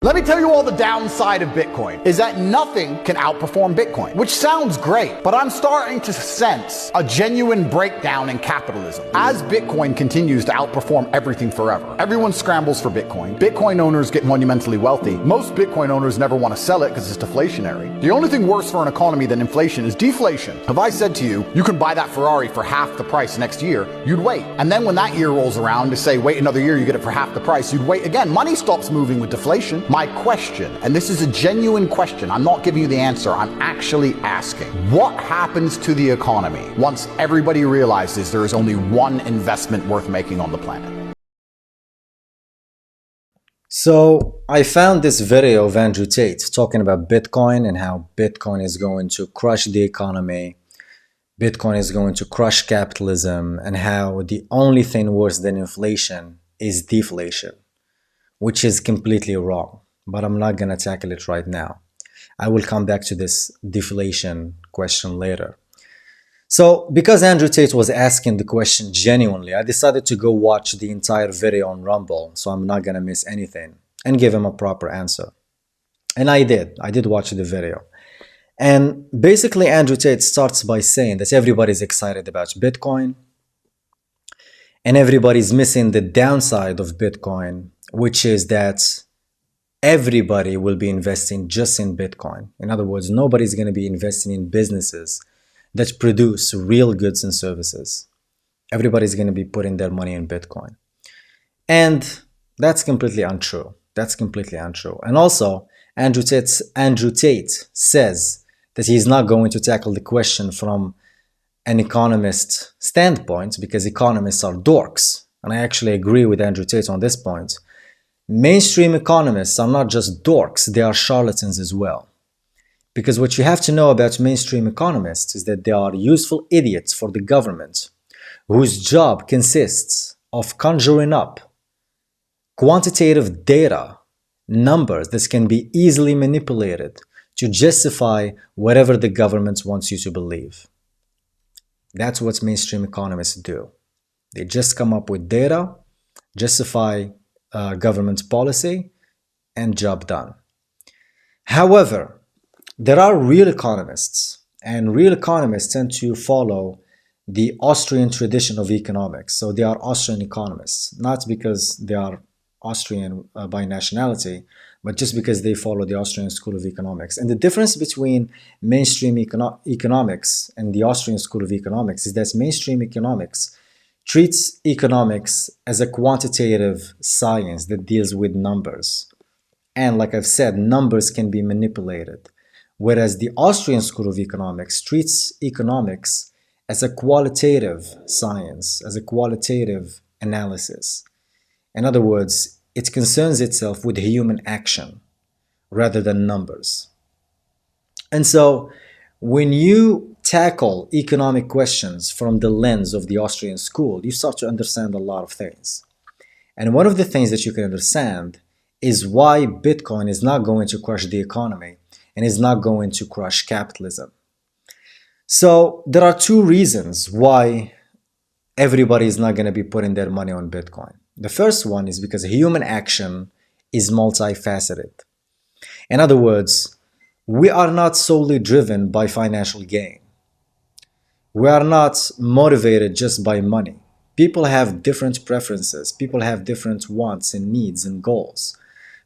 Let me tell you all the downside of Bitcoin is that nothing can outperform Bitcoin, which sounds great, but I'm starting to sense a genuine breakdown in capitalism. As Bitcoin continues to outperform everything forever, everyone scrambles for Bitcoin. Bitcoin owners get monumentally wealthy. Most Bitcoin owners never want to sell it because it's deflationary. The only thing worse for an economy than inflation is deflation. If I said to you, you can buy that Ferrari for half the price next year, you'd wait. And then when that year rolls around to say, wait another year, you get it for half the price, you'd wait again. Money stops moving with deflation. My question, and this is a genuine question, I'm not giving you the answer, I'm actually asking, what happens to the economy once everybody realizes there is only one investment worth making on the planet? So I found this video of Andrew Tate talking about Bitcoin and how Bitcoin is going to crush the economy, Bitcoin is going to crush capitalism, and how the only thing worse than inflation is deflation, which is completely wrong. But I'm not going to tackle it right now. I will come back to this deflation question later. So because Andrew Tate was asking the question genuinely, I decided to go watch the entire video on Rumble, so I'm not going to miss anything, and give him a proper answer. And I did watch the video. And basically Andrew Tate starts by saying that everybody's excited about Bitcoin and everybody's missing the downside of Bitcoin, which is that everybody will be investing just in Bitcoin. In other words, nobody's going to be investing in businesses that produce real goods and services. Everybody's going to be putting their money in Bitcoin. And that's completely untrue. That's completely untrue. And also, Andrew Tate says that he's not going to tackle the question from an economist standpoint because economists are dorks. And I actually agree with Andrew Tate on this point. Mainstream economists are not just dorks, they are charlatans as well. Because what you have to know about mainstream economists is that they are useful idiots for the government, whose job consists of conjuring up quantitative data, numbers that can be easily manipulated to justify whatever the government wants you to believe. That's what mainstream economists do. They just come up with data, justify government policy, and job done. However, there are real economists, and real economists tend to follow the Austrian tradition of economics. So they are Austrian economists, not because they are Austrian by nationality, but just because they follow the Austrian school of economics. And the difference between mainstream economics and the Austrian school of economics is that mainstream economics treats economics as a quantitative science that deals with numbers. And like I've said, numbers can be manipulated. Whereas the Austrian school of economics treats economics as a qualitative science, as a qualitative analysis. In other words, it concerns itself with human action rather than numbers. And so when you tackle economic questions from the lens of the Austrian school, you start to understand a lot of things. And one of the things that you can understand is why Bitcoin is not going to crush the economy and is not going to crush capitalism. So there are two reasons why everybody is not going to be putting their money on Bitcoin. The first one is because human action is multifaceted. In other words, we are not solely driven by financial gain. We are not motivated just by money. People have different preferences. People have different wants and needs and goals.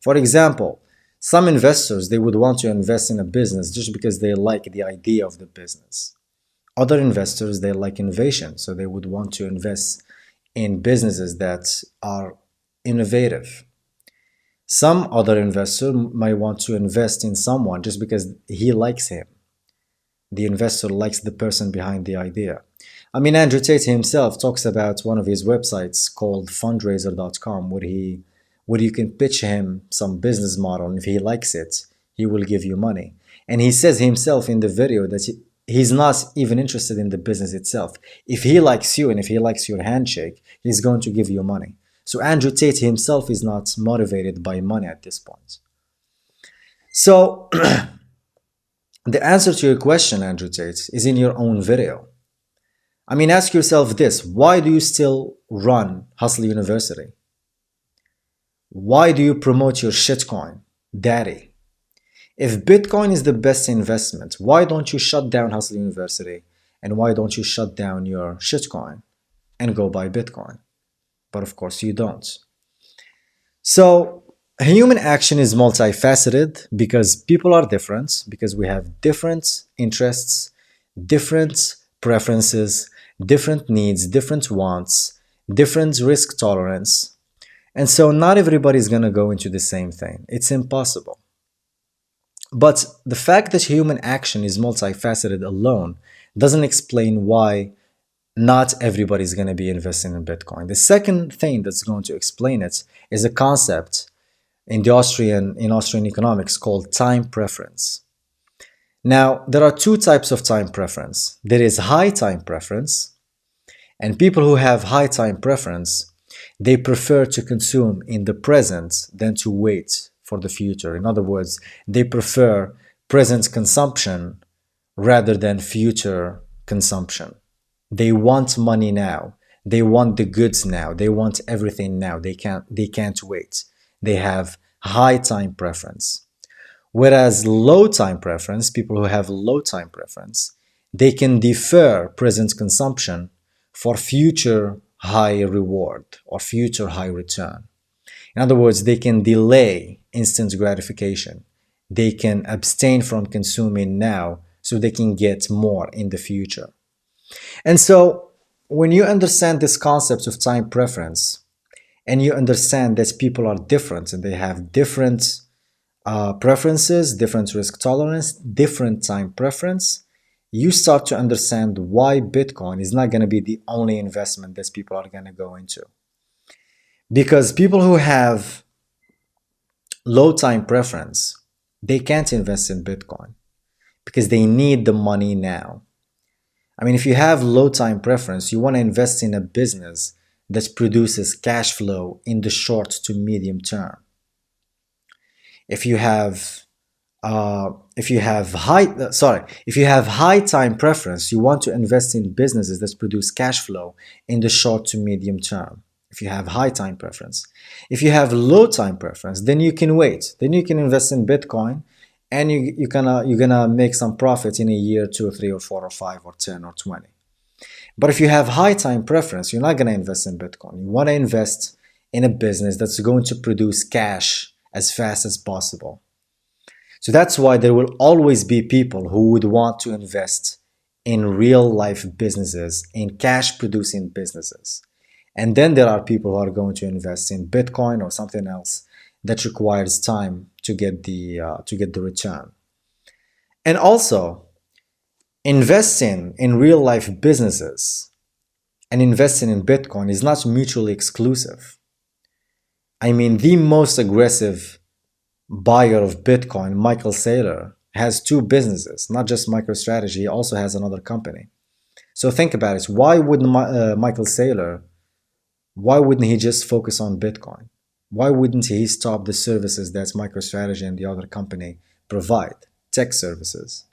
For example, some investors, they would want to invest in a business just because they like the idea of the business. Other investors, they like innovation, so they would want to invest in businesses that are innovative. Some other investor might want to invest in someone just because he likes him. The investor likes the person behind the idea. I mean, Andrew Tate himself talks about one of his websites called fundraiser.com where you can pitch him some business model, and if he likes it, he will give you money. And he says himself in the video that he's not even interested in the business itself. If he likes you and if he likes your handshake, he's going to give you money. So Andrew Tate himself is not motivated by money at this point. So the answer to your question, Andrew Tate, is in your own video. I mean, ask yourself this: why do you still run Hustle University? Why do you promote your shitcoin? Daddy, if Bitcoin is the best investment, why don't you shut down Hustle University? And why don't you shut down your shitcoin and go buy Bitcoin? But of course you don't. So human action is multifaceted because people are different, because we have different interests, different preferences, different needs, different wants, different risk tolerance. And so not everybody is going to go into the same thing. It's impossible. But the fact that human action is multifaceted alone doesn't explain why not everybody is going to be investing in Bitcoin. The second thing that's going to explain it is a concept in Austrian economics called time preference. Now, there are two types of time preference. There is high time preference, and people who have high time preference, they prefer to consume in the present than to wait for the future. In other words, they prefer present consumption rather than future consumption. They want money now. They want the goods now. They want everything now. They can't wait. They have high time preference. Whereas low time preference, people who have low time preference, they can defer present consumption for future high reward or future high return. In other words, they can delay instant gratification. They can abstain from consuming now so they can get more in the future. And so when you understand this concept of time preference and you understand that people are different and they have different preferences, different risk tolerance, different time preference, you start to understand why Bitcoin is not going to be the only investment that people are going to go into. Because people who have low time preference, they can't invest in Bitcoin because they need the money now. I mean, if you have low time preference, you want to invest in a business that produces cash flow in the short to medium term. If you have high time preference, you want to invest in businesses that produce cash flow in the short to medium term. If you have high time preference. If you have low time preference, then you can wait. Then you can invest in Bitcoin and you're gonna make some profit in a year, 2 or 3 or 4 or 5 or 10 or 20. But if you have high time preference, you're not gonna invest in Bitcoin. You want to invest in a business that's going to produce cash as fast as possible. So that's why there will always be people who would want to invest in real life businesses, in cash producing businesses. And then there are people who are going to invest in Bitcoin or something else that requires time to get the return. And also, investing in real life businesses and investing in Bitcoin is not mutually exclusive. I mean, the most aggressive buyer of Bitcoin, Michael Saylor, has 2 businesses, not just MicroStrategy, he also has another company. So think about it. Why wouldn't Michael Saylor, why wouldn't he just focus on Bitcoin? Why wouldn't he stop the services that MicroStrategy and the other company provide, tech services?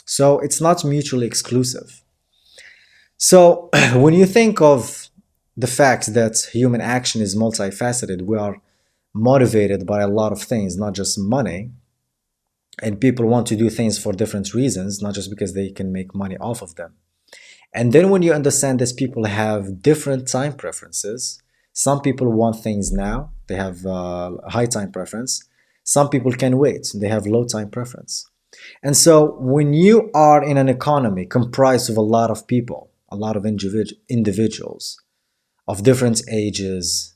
So it's not mutually exclusive. So when you think of the fact that human action is multifaceted, we are motivated by a lot of things, not just money, and people want to do things for different reasons, not just because they can make money off of them. And then when you understand that people have different time preferences, some people want things now, they have high time preference. Some people can wait, they have low time preference. And so when you are in an economy comprised of a lot of people, a lot of individuals of different ages,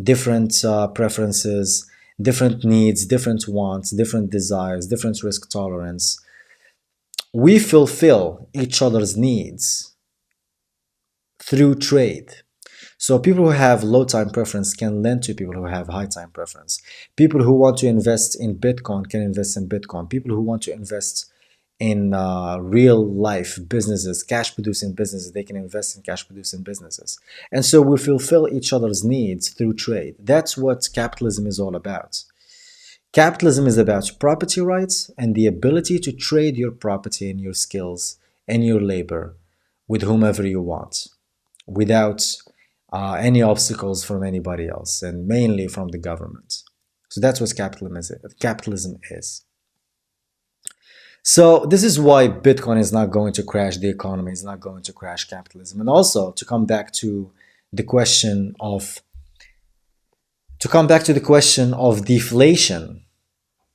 different preferences, different needs, different wants, different desires, different risk tolerance, we fulfill each other's needs through trade. So people who have low time preference can lend to people who have high time preference. People who want to invest in Bitcoin can invest in Bitcoin. People who want to invest in real life businesses, cash producing businesses, they can invest in cash producing businesses. And so we fulfill each other's needs through trade. That's what capitalism is all about. Capitalism is about property rights and the ability to trade your property and your skills and your labor with whomever you want, without any obstacles from anybody else, and mainly from the government. So that's what capitalism is. So this is why Bitcoin is not going to crash the economy, it's not going to crash capitalism. And also to come back to the question of deflation.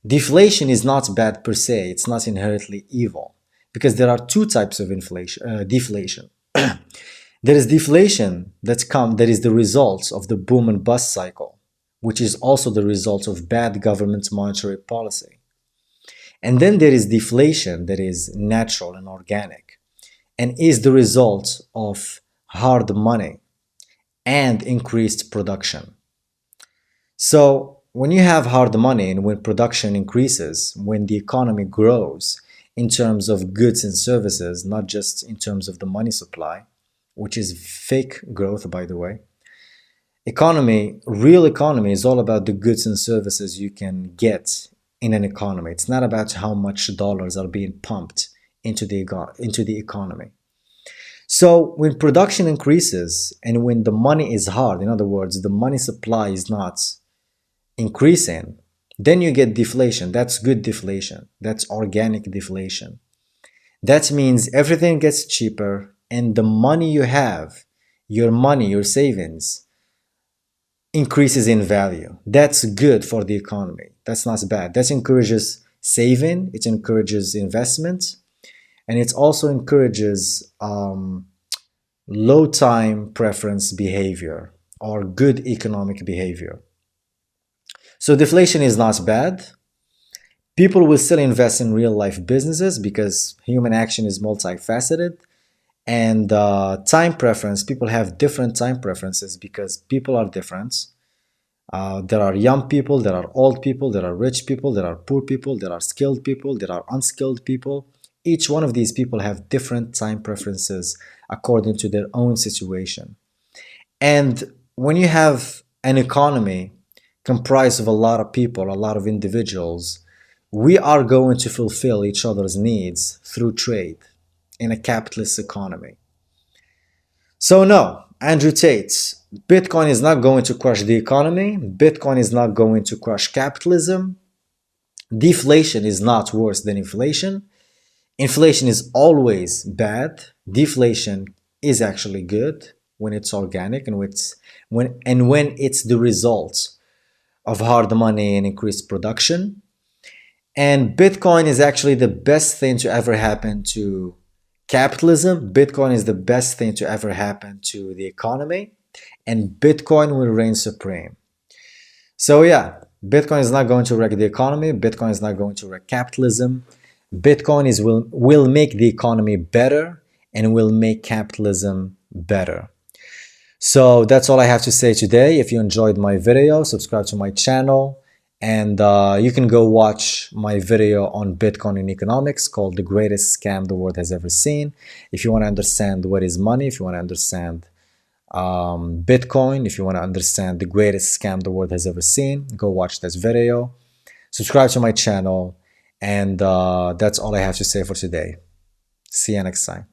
Deflation is not bad per se, it's not inherently evil, because there are two types of deflation. There is deflation that is the result of the boom and bust cycle, which is also the result of bad government monetary policy. And then there is deflation that is natural and organic and is the result of hard money and increased production. So when you have hard money and when production increases, when the economy grows in terms of goods and services, not just in terms of the money supply, which is fake growth, by the way. Real economy is all about the goods and services you can get in an economy. It's not about how much dollars are being pumped into the economy. So when production increases and when the money is hard, in other words, the money supply is not increasing, then you get deflation. That's good deflation. That's organic deflation. That means everything gets cheaper and the money you have, your savings, increases in value. That's good for the economy. That's not bad. That encourages saving, it encourages investment, and it also encourages low time preference behavior or good economic behavior. So deflation is not bad. People will still invest in real life businesses because human action is multifaceted. And time preference, people have different time preferences because people are different. There are young people, there are old people, there are rich people, there are poor people, there are skilled people, there are unskilled people. Each one of these people have different time preferences according to their own situation. And when you have an economy comprised of a lot of people, a lot of individuals, we are going to fulfill each other's needs through trade in a capitalist economy. So no, Andrew Tate, Bitcoin is not going to crush the economy. Bitcoin is not going to crush capitalism. Deflation is not worse than inflation. Inflation is always bad. Deflation is actually good when it's organic and when it's the result of hard money and increased production. And Bitcoin is actually the best thing to ever happen to capitalism. Bitcoin is the best thing to ever happen to the economy, and Bitcoin will reign supreme. So yeah, Bitcoin is not going to wreck the economy. Bitcoin is not going to wreck capitalism. Bitcoin will make the economy better and will make capitalism better. So that's all I have to say today. If you enjoyed my video, subscribe to my channel. And you can go watch my video on Bitcoin and economics called The Greatest Scam the World Has Ever Seen. If you want to understand what is money, if you want to understand Bitcoin, if you want to understand the greatest scam the world has ever seen, go watch this video. Subscribe to my channel. And that's all I have to say for today. See you next time.